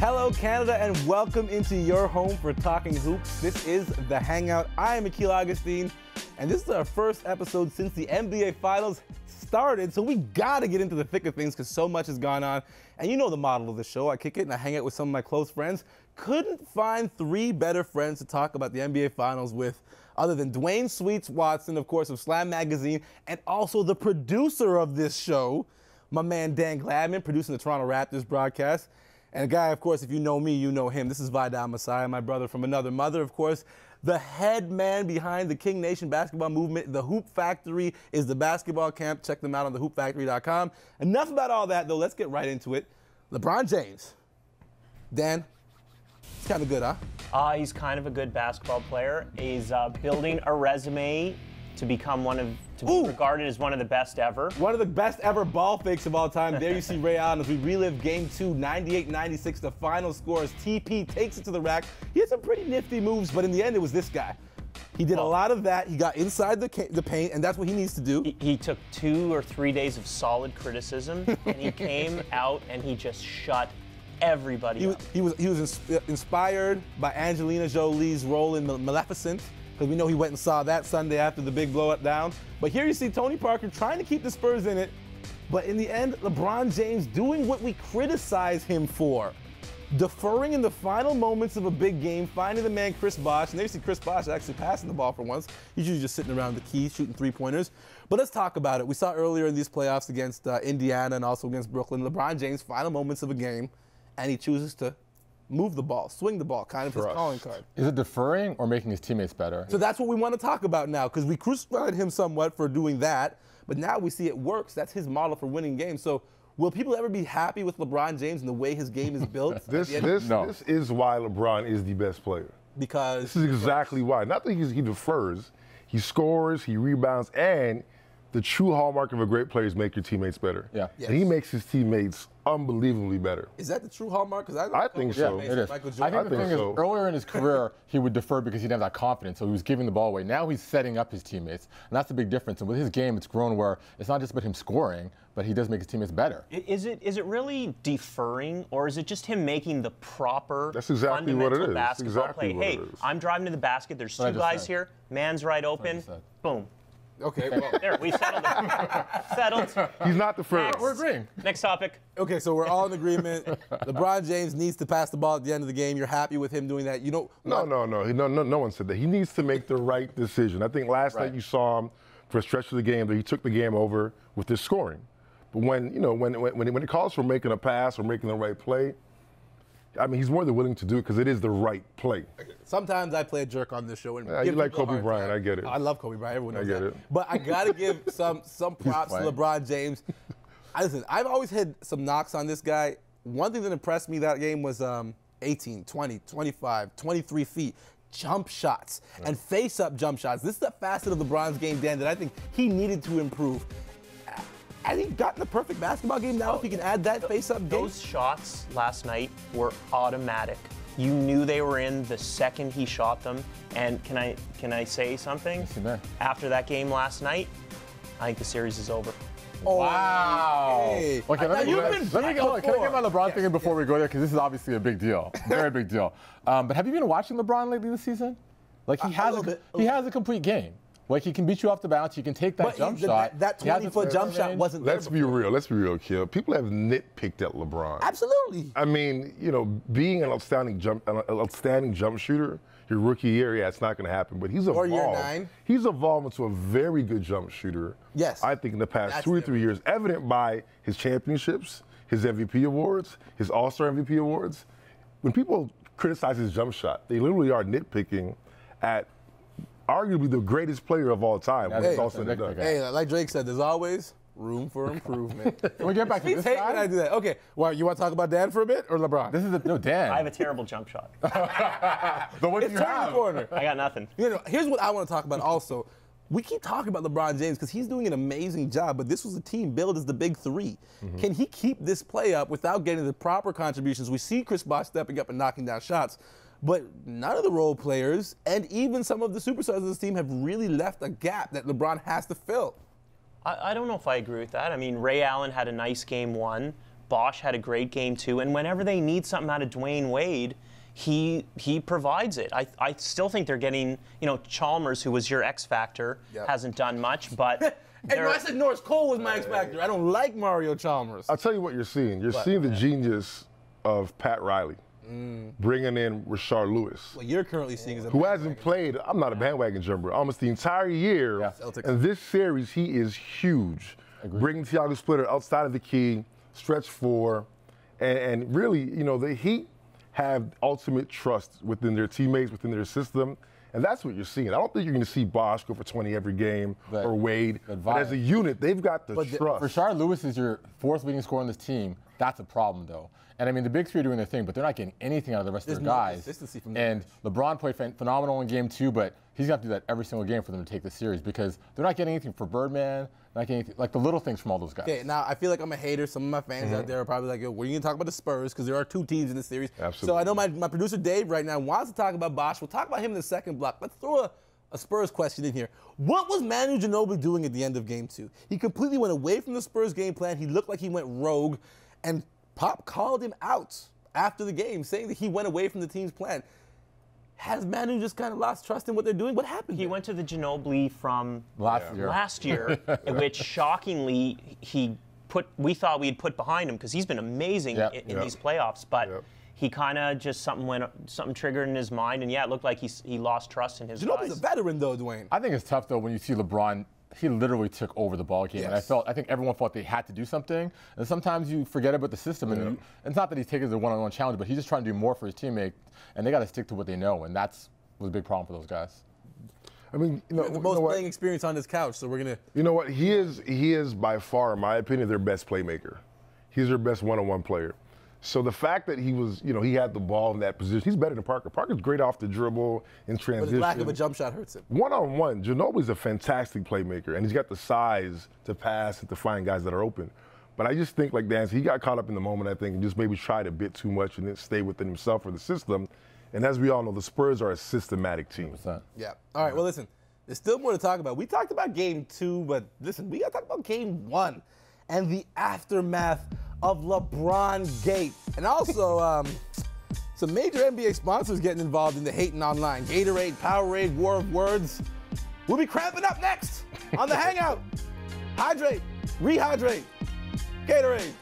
Hello, Canada, and welcome into your home for Talking Hoops. This is The Hangout. I am Akil Augustine, and this is our first episode since the NBA Finals started, so we got to get into the thick of things because so much has gone on. And you know the model of the show. I kick it and I hang out with some of my close friends. Couldn't find three better friends to talk about the NBA Finals with other than Dwayne Sweets Watson, of course, of Slam Magazine, and also the producer of this show, my man Dan Gladman, producing the Toronto Raptors broadcast. And a guy, of course, if you know me, you know him. This is Vidal Messiah, my brother from another mother, of course. The head man behind the King Nation basketball movement. The Hoop Factory is the basketball camp. Check them out on thehoopfactory.com. Enough about all that, though. Let's get right into it. LeBron James. Dan, it's kind of good, huh? He's kind of a good basketball player. He's building a resume to become be regarded as one of the best ever. One of the best ever ball fakes of all time. There you see Ray Allen as we relive Game 2, 98-96, the final scores. TP takes it to the rack. He had some pretty nifty moves, but in the end, it was this guy. He did a lot of that. He got inside the paint, and that's what he needs to do. He took 2 or 3 days of solid criticism, and he came out and he just shut everybody up. He was inspired by Angelina Jolie's role in Maleficent, because we know he went and saw that Sunday after the big blow-up down. But here you see Tony Parker trying to keep the Spurs in it, but in the end, LeBron James doing what we criticize him for. Deferring in the final moments of a big game, finding the man Chris Bosh, and there you see Chris Bosh actually passing the ball for once. He's usually just sitting around the key, shooting three-pointers. But let's talk about it. We saw earlier in these playoffs against Indiana and also against Brooklyn, LeBron James, final moments of a game, and he chooses to move the ball, swing the ball, kind of his calling card. Is it deferring or making his teammates better? So that's what we want to talk about now, because we crucified him somewhat for doing that, but now we see it works. That's his model for winning games. So will people ever be happy with LeBron James and the way his game is built? This is why LeBron is the best player. Because this is exactly why. Not that he defers, he scores, he rebounds, and the true hallmark of a great player is make your teammates better. Yeah. Yes. And he makes his teammates unbelievably better. Is that the true hallmark? I think so. Yeah, it is. I think the thing is, earlier in his career, he would defer because he didn't have that confidence, so he was giving the ball away. Now he's setting up his teammates, and that's the big difference. And with his game, it's grown where it's not just about him scoring, but he does make his teammates better. Is it really deferring, or is it just him making the proper fundamental basketball play? Hey, I'm driving to the basket. There's 2 guys here. Man's right open. Boom. Okay, well. There, we settled it. Settled. He's not the first. We're agreeing. Next topic. Okay, so we're all in agreement. LeBron James needs to pass the ball at the end of the game. You're happy with him doing that? You don't. No one said that. He needs to make the right decision. I think last night you saw him for a stretch of the game that he took the game over with his scoring. But when it calls for making a pass or making the right play, I mean, he's more than willing to do it because it is the right play. Sometimes I play a jerk on this show. And you like Kobe Bryant, I get it. I love Kobe Bryant, everyone knows I get that. it. But I got to give some props to LeBron James. Listen, I've always had some knocks on this guy. One thing that impressed me that game was 18, 20, 25, 23 feet. Jump shots and face-up jump shots. This is a facet of LeBron's game, Dan, that I think he needed to improve. Has he gotten the perfect basketball game now if he can add that face-up game? Those shots last night were automatic. You knew they were in the second he shot them. And can I say something? Yes, after that game last night, I think the series is over. Oh, wow. Hey. Okay, can I get my LeBron thing in before we go there? Because this is obviously a big deal. Very big deal. But have you been watching LeBron lately this season? Like, he has a complete game. Like, he can beat you off the bounce. You can take that jump shot. That 20-foot jump shot wasn't there Let's be real, Kill. People have nitpicked at LeBron. Absolutely. I mean, being an outstanding jump shooter, your rookie year, it's not going to happen. But he's evolved. Or year 9. He's evolved into a very good jump shooter. Yes. I think in the past 2 or 3 years, evident by his championships, his MVP awards, his All-Star MVP awards. When people criticize his jump shot, they literally are nitpicking at arguably the greatest player of all time. Hey, like Drake said, there's always room for improvement. Can we get back to this guy? When I do that. Okay, well, you want to talk about Dan for a bit or LeBron? This is Dan. I have a terrible jump shot. But what do you have? The corner. I got nothing. Here's what I want to talk about also. We keep talking about LeBron James because he's doing an amazing job, but this was a team billed as the big 3. Can he keep this play up without getting the proper contributions? We see Chris Bosh stepping up and knocking down shots, but none of the role players and even some of the superstars of this team have really left a gap that LeBron has to fill. I don't know if I agree with that. I mean, Ray Allen had a nice game 1, Bosh had a great game too, and whenever they need something out of Dwayne Wade, he provides it. I still think they're getting, Chalmers, who was your X factor, hasn't done much, but. Hey, no, I said Norris Cole was my X factor. I don't like Mario Chalmers. I'll tell you what you're seeing. You're seeing the genius of Pat Riley, bringing in Rashard Lewis. What you're currently seeing is who hasn't played, I'm not a bandwagon jumper, almost the entire year. Yeah. And this series, he is huge. Agreed. Bringing Thiago Splitter outside of the key, stretch four, and really, the Heat have ultimate trust within their teammates, within their system. And that's what you're seeing. I don't think you're going to see Bosh go for 20 every game or Wade. But as a unit, they've got the trust. Rashard Lewis is your fourth leading scorer on this team. That's a problem, though. And I mean, the big three are doing their thing, but they're not getting anything out of the rest of their guys. And LeBron played phenomenal in game 2, but he's going to have to do that every single game for them to take the series because they're not getting anything for Birdman, not getting anything, like the little things from all those guys. Okay, now I feel like I'm a hater. Some of my fans out there are probably like, yo, what are you going to talk about the Spurs? Because there are 2 teams in this series. Absolutely. So I know my producer Dave right now wants to talk about Bosh. We'll talk about him in the second block. Let's throw a Spurs question in here. What was Manu Ginobili doing at the end of game 2? He completely went away from the Spurs game plan. He looked like he went rogue, and Pop called him out after the game, saying that he went away from the team's plan. Has Manu just kind of lost trust in what they're doing? What happened? He went to the Ginobili from last year, which shockingly we thought we'd put behind him because he's been amazing in these playoffs. But he kind of just something triggered in his mind, and it looked like he lost trust in his guys. Ginobili's a veteran though, Dwayne. I think it's tough though when you see LeBron. He literally took over the ball game, and I think everyone thought they had to do something. And sometimes you forget about the system, and it's not that he's taking the one-on-one challenge, but he's just trying to do more for his teammate, and they got to stick to what they know, and was a big problem for those guys. I mean, the most playing experience on this couch, so we're gonna. You know what? He is by far, in my opinion, their best playmaker. He's their best one-on-one player. So the fact that he was, he had the ball in that position, he's better than Parker. Parker's great off the dribble in transition. But his lack of a jump shot hurts him. One-on-one, Ginobili's a fantastic playmaker, and he's got the size to pass and to find guys that are open. But I just think, like Dan said, he got caught up in the moment, I think, and just maybe tried a bit too much and didn't stay within himself or the system. And as we all know, the Spurs are a systematic team. 100%. Yeah. All right, well, listen, there's still more to talk about. We talked about game 2, but listen, we got to talk about game 1 and the aftermath of LeBron Gate. And also, some major NBA sponsors getting involved in the hating online. Gatorade, Powerade, War of Words. We'll be cramping up next on the Hangout. Hydrate, rehydrate, Gatorade.